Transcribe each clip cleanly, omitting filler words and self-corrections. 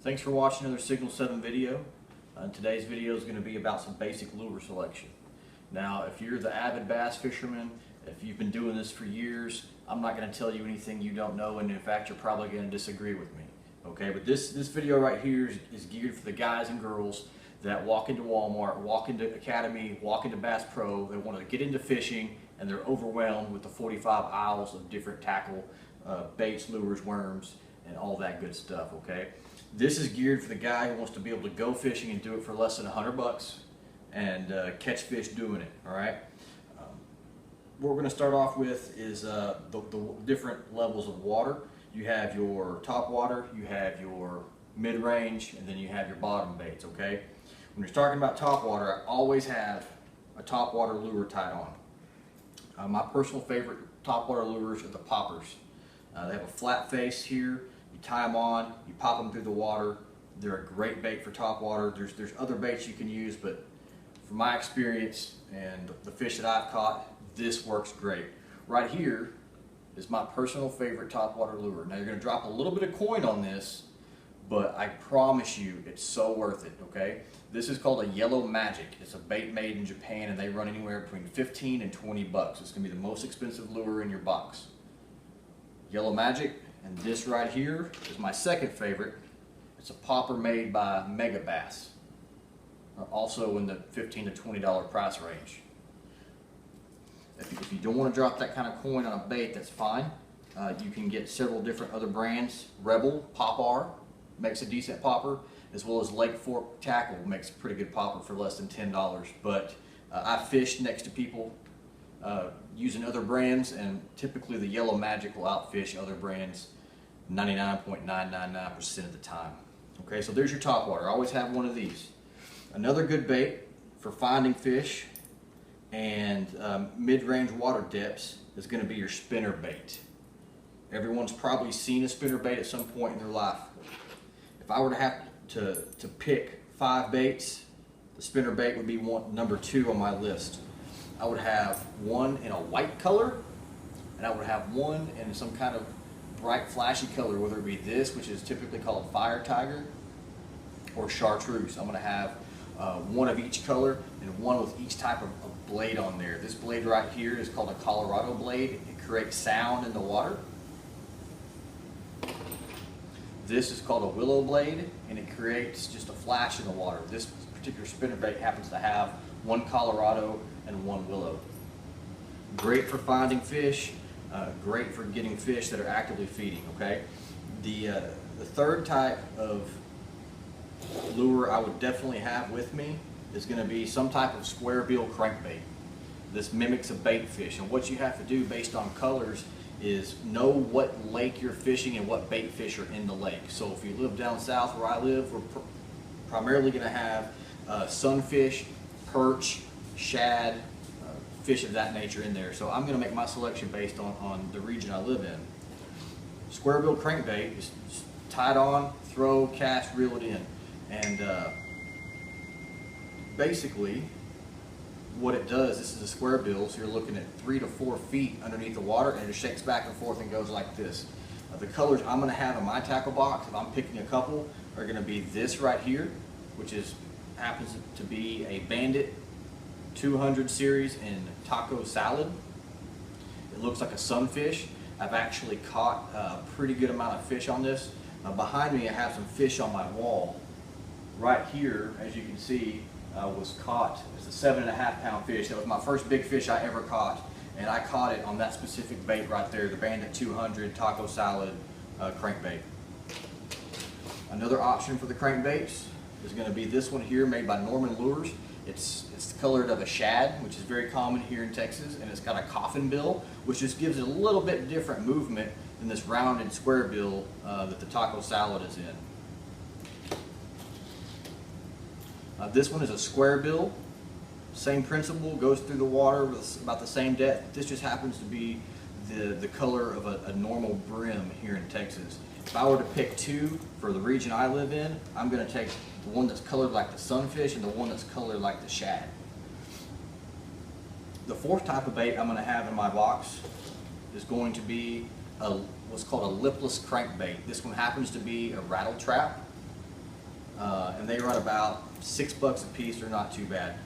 Thanks for watching another Signal 7 video. Today's video is going to be about some basic lure selection. Now, if you're the avid bass fisherman, if you've been doing this for years, I'm not going to tell you anything you don't know, and in fact, you're probably going to disagree with me. Okay, but this video right here is geared for the guys and girls that walk into Walmart, walk into Academy, walk into Bass Pro. They want to get into fishing, and they're overwhelmed with the 45 aisles of different tackle, baits, lures, worms, and all that good stuff. Okay, this is geared for the guy who wants to be able to go fishing and do it for less than $100 and catch fish doing it. All right. What we're going to start off with is the different levels of water. You have your top water, you have your mid-range, and then you have your bottom baits. Okay. When you're talking about top water, I always have a top water lure tied on. My personal favorite top water lures are the poppers. They have a flat face here. You tie them on, you pop them through the water. They're a great bait for top water. There's other baits you can use, but from my experience and the fish that I've caught, this works great. Right here is my personal favorite top water lure. Now you're going to drop a little bit of coin on this, but I promise you it's so worth it. Okay, this is called a Yellow Magic. It's a bait made in Japan, and they run anywhere between 15 and 20 bucks. It's going to be the most expensive lure in your box. Yellow Magic. And this right here is my second favorite. It's a popper made by Mega Bass, also in the $15 to $20 price range. If you don't want to drop that kind of coin on a bait, that's fine. You can get several different other brands. Rebel Popper makes a decent popper, as well as Lake Fork Tackle makes a pretty good popper for less than $10. But I fished next to people using other brands, and typically the Yellow Magic will outfish other brands 99.999% of the time. Okay, so there's your top water. I always have one of these. Another good bait for finding fish and mid-range water depths is going to be your spinnerbait. Everyone's probably seen a spinnerbait at some point in their life. If I were to have to pick 5 baits, the spinnerbait would be number 2 on my list. I would have one in a white color, and I would have one in some kind of bright flashy color, whether it be this, which is typically called fire tiger, or chartreuse. I'm going to have one of each color and one with each type of blade on there. This blade right here is called a Colorado blade. It creates sound in the water. This is called a willow blade, and it creates just a flash in the water. This particular spinnerbait happens to have one Colorado and one willow. Great for finding fish. Great for getting fish that are actively feeding. Okay, the third type of lure I would definitely have with me is going to be some type of square bill crankbait. This mimics a bait fish, and what you have to do based on colors is know what lake you're fishing and what bait fish are in the lake. So if you live down south where I live, we're primarily going to have sunfish, perch, shad, fish of that nature in there. So I'm going to make my selection based on the region I live in. Square bill crankbait is tied on, throw, cast, reel it in. And basically what it does, this is a square bill, so you're looking at 3 to 4 feet underneath the water, and it shakes back and forth and goes like this. The colors I'm going to have in my tackle box, if I'm picking a couple, are going to be this right here, which happens to be a Bandit 200 series in taco salad. It looks like a sunfish. I've actually caught a pretty good amount of fish on this. Behind me I have some fish on my wall. Right here, as you can see, was caught. It's a 7.5 pound fish. That was my first big fish I ever caught, and I caught it on that specific bait right there, the Bandit 200 taco salad crankbait. Another option for the crankbaits is going to be this one here, made by Norman Lures. It's colored of a shad, which is very common here in Texas, and it's got a coffin bill, which just gives it a little bit different movement than this rounded square bill that the taco salad is in. This one is a square bill. Same principle, goes through the water with about the same depth. This just happens to be the color of a normal brim here in Texas. If I were to pick 2 for the region I live in, I'm going to take the one that's colored like the sunfish and the one that's colored like the shad. The fourth type of bait I'm going to have in my box is going to be what's called a lipless crankbait. This one happens to be a rattle trap. and they run about $6 a piece. They're not too bad.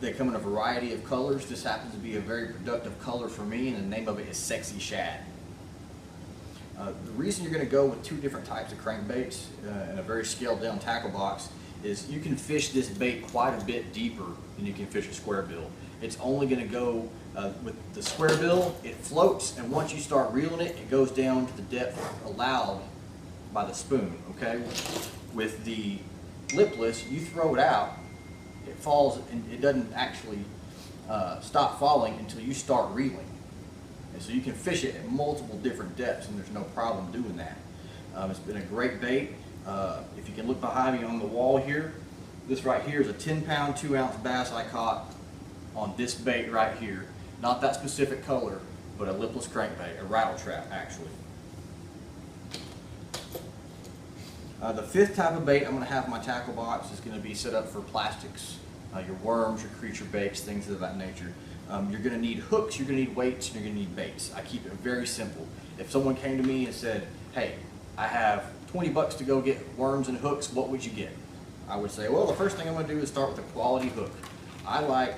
They come in a variety of colors. This happens to be a very productive color for me, and the name of it is Sexy Shad. The reason you're going to go with two different types of crankbaits in a very scaled down tackle box is you can fish this bait quite a bit deeper than you can fish a square bill. It's only going to go with the square bill, it floats, and once you start reeling it, it goes down to the depth allowed by the spoon, okay? With the lipless, you throw it out, it falls, and it doesn't actually stop falling until you start reeling. And so you can fish it at multiple different depths, and there's no problem doing that. It's been a great bait. If you can look behind me on the wall here, this right here is a 10-pound, 2-ounce bass I caught on this bait right here. Not that specific color, but a lipless crankbait, a rattle trap actually. The fifth type of bait I'm going to have in my tackle box is going to be set up for plastics, your worms, your creature baits, things of that nature. You're going to need hooks, you're going to need weights, and you're going to need baits. I keep it very simple. If someone came to me and said, hey, I have $20 to go get worms and hooks, what would you get? I would say, well, the first thing I'm going to do is start with a quality hook. I like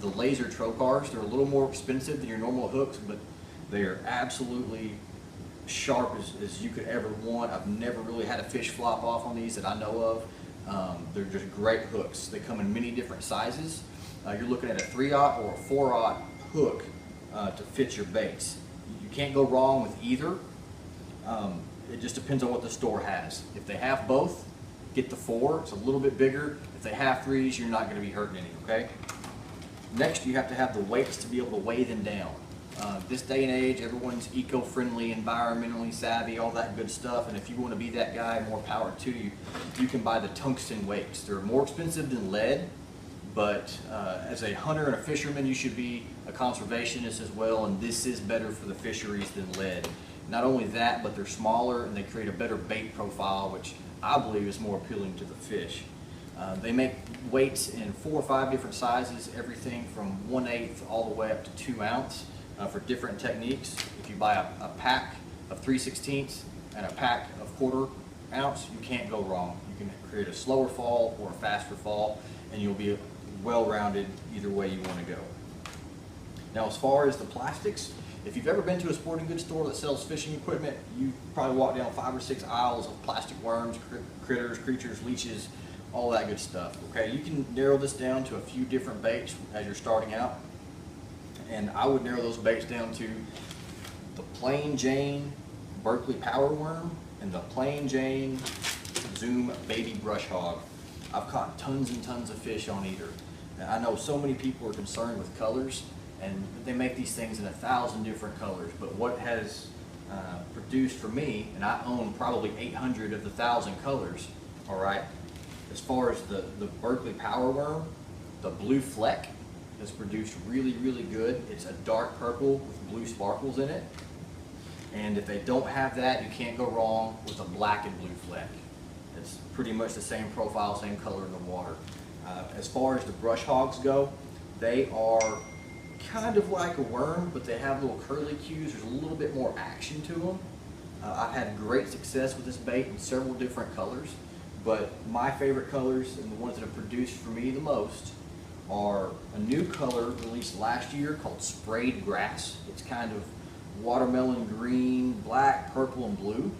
the laser trocars. They're a little more expensive than your normal hooks, but they are absolutely sharp as you could ever want. I've never really had a fish flop off on these that I know of. They're just great hooks. They come in many different sizes. You're looking at a 3/0 or a 4/0 hook to fit your baits. You can't go wrong with either. It just depends on what the store has. If they have both, get the 4. It's a little bit bigger. If they have 3s, you're not going to be hurting any, okay? Next, you have to have the weights to be able to weigh them down. This day and age, everyone's eco-friendly, environmentally savvy, all that good stuff, and if you want to be that guy, more power to you. You can buy the tungsten weights. They're more expensive than lead, but as a hunter and a fisherman, you should be a conservationist as well, and this is better for the fisheries than lead. Not only that, but they're smaller and they create a better bait profile, which I believe is more appealing to the fish. They make weights in 4 or 5 different sizes, everything from 1/8 all the way up to 2 ounce for different techniques. If you buy a pack of 3/16 and a pack of 1/4 ounce, you can't go wrong. You can create a slower fall or a faster fall, and you'll be well-rounded either way you want to go. Now, as far as the plastics, if you've ever been to a sporting goods store that sells fishing equipment, you probably walk down 5 or 6 aisles of plastic worms, critters, creatures, leeches, all that good stuff. Okay, you can narrow this down to a few different baits as you're starting out, and I would narrow those baits down to the plain Jane Berkeley Power Worm and the plain Jane Zoom Baby Brush Hog. I've caught tons and tons of fish on either. And I know so many people are concerned with colors, and they make these things in 1,000 different colors, but what has produced for me, and I own probably 800 of the 1,000 colors, all right, as far as the Berkeley Power Worm, the blue fleck has produced really, really good. It's a dark purple with blue sparkles in it, and if they don't have that, you can't go wrong with a black and blue fleck. It's pretty much the same profile, same color in the water. As far as the brush hogs go, they are kind of like a worm, but they have little curly cues. There's a little bit more action to them. I've had great success with this bait in several different colors, but my favorite colors and the ones that have produced for me the most are a new color released last year called Sprayed Grass. It's kind of watermelon green, black, purple, and blue.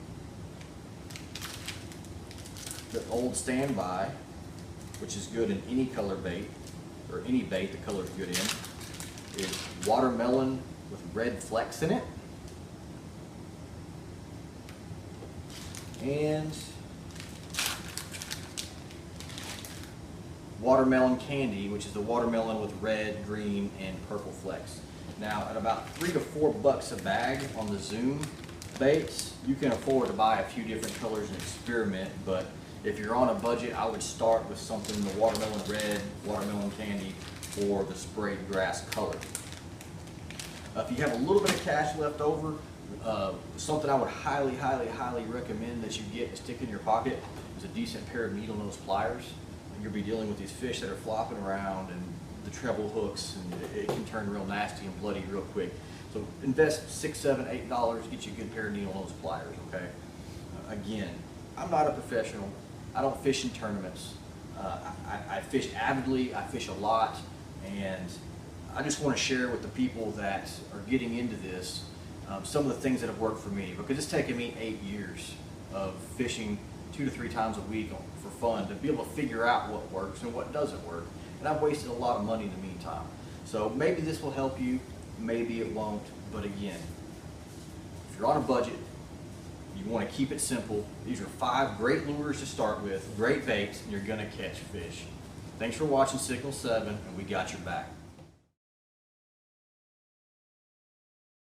The Old Standby, which is good in any color bait, or any bait the color's good in, is watermelon with red flecks in it. And watermelon candy, which is the watermelon with red, green, and purple flecks. Now, at about $3 to $4 a bag on the Zoom baits, you can afford to buy a few different colors and experiment, but if you're on a budget, I would start with something, the watermelon red, watermelon candy, or the sprayed grass color. If you have a little bit of cash left over, something I would highly, highly, highly recommend that you get and stick in your pocket is a decent pair of needle nose pliers. You'll be dealing with these fish that are flopping around and the treble hooks, and it can turn real nasty and bloody real quick. So invest $6, $7, $8, get you a good pair of needle nose pliers, okay? Again, I'm not a professional. I don't fish in tournaments. I fish avidly, I fish a lot, and I just want to share with the people that are getting into this some of the things that have worked for me, because it's taken me 8 years of fishing 2 to 3 times a week for fun to be able to figure out what works and what doesn't work. And I've wasted a lot of money in the meantime. So maybe this will help you, maybe it won't, but again, if you're on a budget, you want to keep it simple. These are 5 great lures to start with, great baits, and you're going to catch fish. Thanks for watching Signal 7, and we got your back.